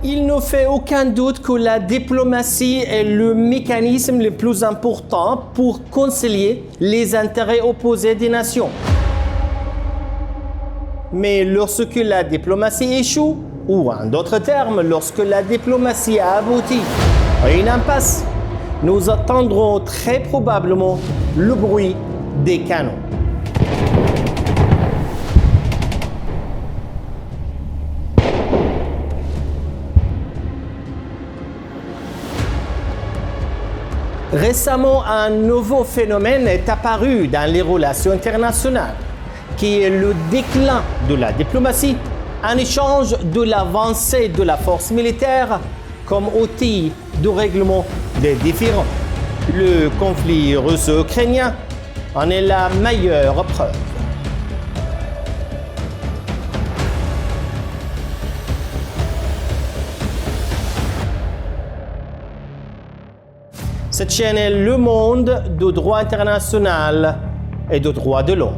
Il ne fait aucun doute que la diplomatie est le mécanisme le plus important pour concilier les intérêts opposés des nations. Mais lorsque la diplomatie échoue, ou en d'autres termes, lorsque la diplomatie a abouti à une impasse, nous attendrons très probablement le bruit des canons. Récemment, un nouveau phénomène est apparu dans les relations internationales, qui est le déclin de la diplomatie en échange de l'avancée de la force militaire comme outil de règlement des différends. Le conflit russo-ukrainien en est la meilleure preuve. Cette chaîne est le monde du droit international et du droit de l'homme.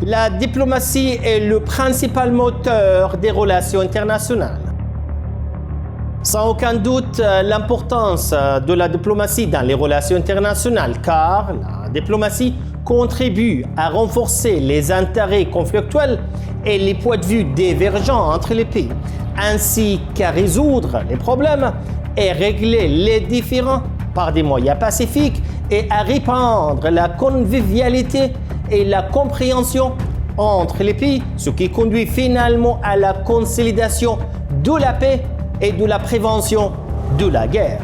La diplomatie est le principal moteur des relations internationales. Sans aucun doute, l'importance de la diplomatie dans les relations internationales, car la diplomatie contribue à renforcer les intérêts conflictuels et les points de vue divergents entre les pays, ainsi qu'à résoudre les problèmes et régler les différends par des moyens pacifiques et à répandre la convivialité et la compréhension entre les pays, ce qui conduit finalement à la consolidation de la paix et de la prévention de la guerre.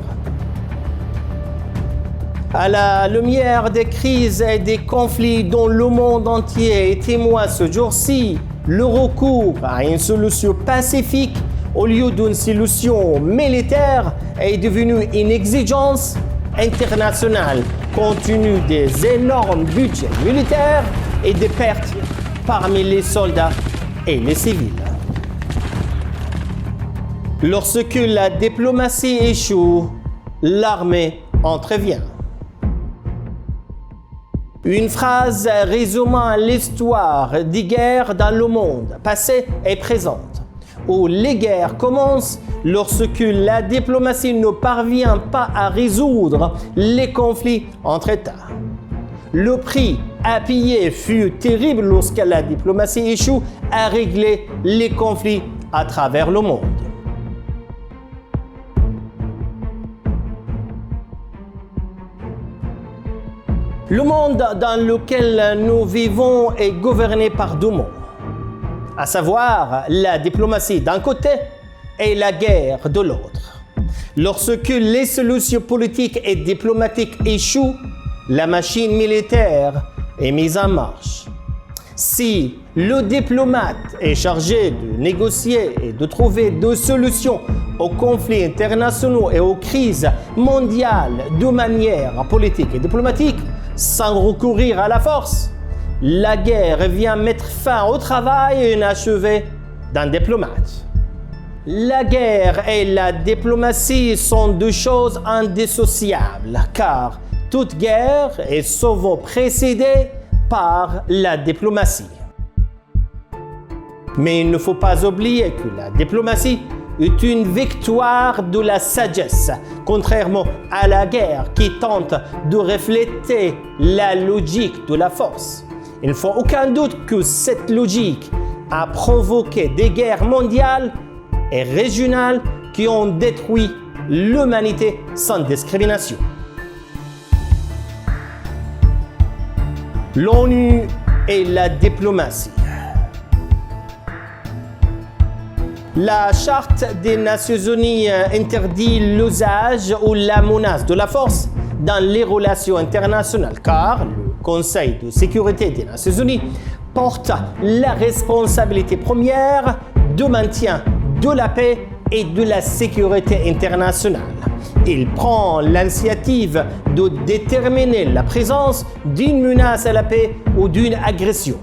À la lumière des crises et des conflits dont le monde entier est témoin ce jour-ci, le recours à une solution pacifique au lieu d'une solution militaire est devenu une exigence internationale compte tenu des énormes budgets militaires et des pertes parmi les soldats et les civils. Lorsque la diplomatie échoue, l'armée intervient. Une phrase résumant l'histoire des guerres dans le monde, passée et présente, où les guerres commencent lorsque la diplomatie ne parvient pas à résoudre les conflits entre États. Le prix à payer fut terrible lorsque la diplomatie échoue à régler les conflits à travers le monde. Le monde dans lequel nous vivons est gouverné par deux mots, à savoir la diplomatie d'un côté et la guerre de l'autre. Lorsque les solutions politiques et diplomatiques échouent, la machine militaire est mise en marche. Si le diplomate est chargé de négocier et de trouver des solutions aux conflits internationaux et aux crises mondiales de manière politique et diplomatique, sans recourir à la force, la guerre vient mettre fin au travail inachevé d'un diplomate. La guerre et la diplomatie sont deux choses indissociables, car toute guerre est souvent précédée par la diplomatie. Mais il ne faut pas oublier que la diplomatie est une victoire de la sagesse, contrairement à la guerre qui tente de refléter la logique de la force. Il ne faut aucun doute que cette logique a provoqué des guerres mondiales et régionales qui ont détruit l'humanité sans discrimination. L'ONU et la diplomatie. La Charte des Nations Unies interdit l'usage ou la menace de la force dans les relations internationales, car le Conseil de sécurité des Nations Unies porte la responsabilité première de maintien de la paix et de la sécurité internationale. Il prend l'initiative de déterminer la présence d'une menace à la paix ou d'une agression.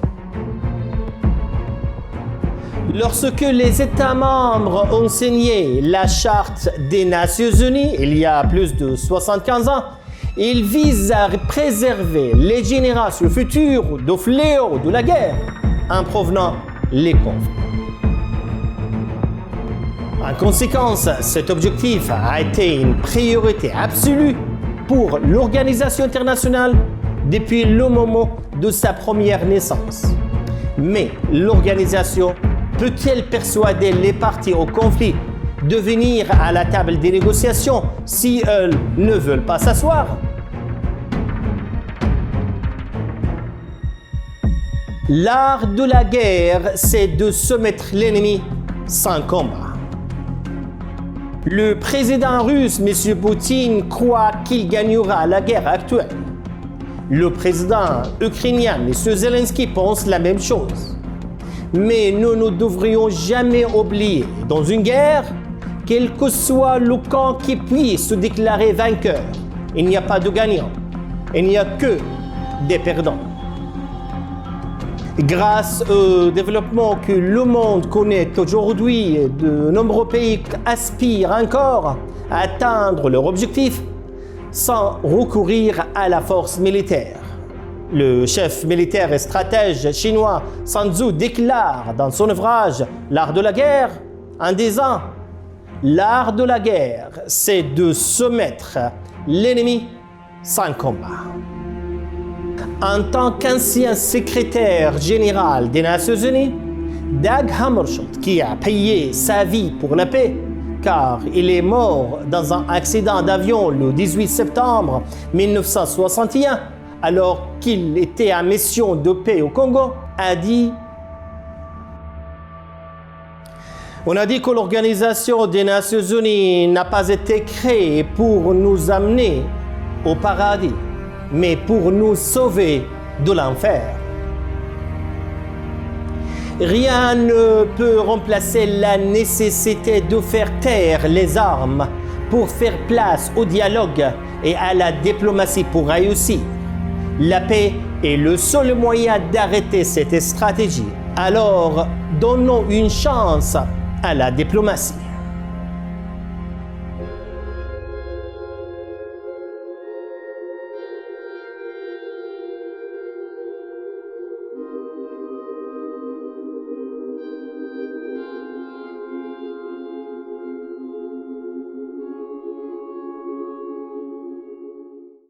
Lorsque les États membres ont signé la Charte des Nations Unies il y a plus de 75 ans, Il vise à préserver les générations futures du fléau de la guerre en provenant les conflits. En conséquence, cet objectif a été une priorité absolue pour l'organisation internationale depuis le moment de sa première naissance. Mais l'organisation peut-elle persuader les parties au conflit de venir à la table des négociations si elles ne veulent pas s'asseoir? L'art de la guerre, c'est de soumettre l'ennemi sans combat. Le président russe, M. Poutine, croit qu'il gagnera la guerre actuelle. Le président ukrainien, M. Zelensky, pense la même chose. Mais nous ne devrions jamais oublier, dans une guerre, quel que soit le camp qui puisse se déclarer vainqueur, il n'y a pas de gagnant, il n'y a que des perdants. Grâce au développement que le monde connaît aujourd'hui, de nombreux pays aspirent encore à atteindre leur objectif sans recourir à la force militaire. Le chef militaire et stratège chinois Sun Tzu déclare dans son ouvrage « L'art de la guerre » en disant « L'art de la guerre, c'est de soumettre l'ennemi sans combat ». En tant qu'ancien secrétaire général des Nations Unies, Dag Hammarskjöld, qui a payé sa vie pour la paix, car il est mort dans un accident d'avion le 18 septembre 1961, alors qu'il était en mission de paix au Congo, a dit « On a dit que l'Organisation des Nations Unies n'a pas été créée pour nous amener au paradis, mais pour nous sauver de l'enfer. Rien ne peut remplacer la nécessité de faire taire les armes pour faire place au dialogue et à la diplomatie pour réussir. La paix est le seul moyen d'arrêter cette stratégie. Alors, donnons une chance à la diplomatie.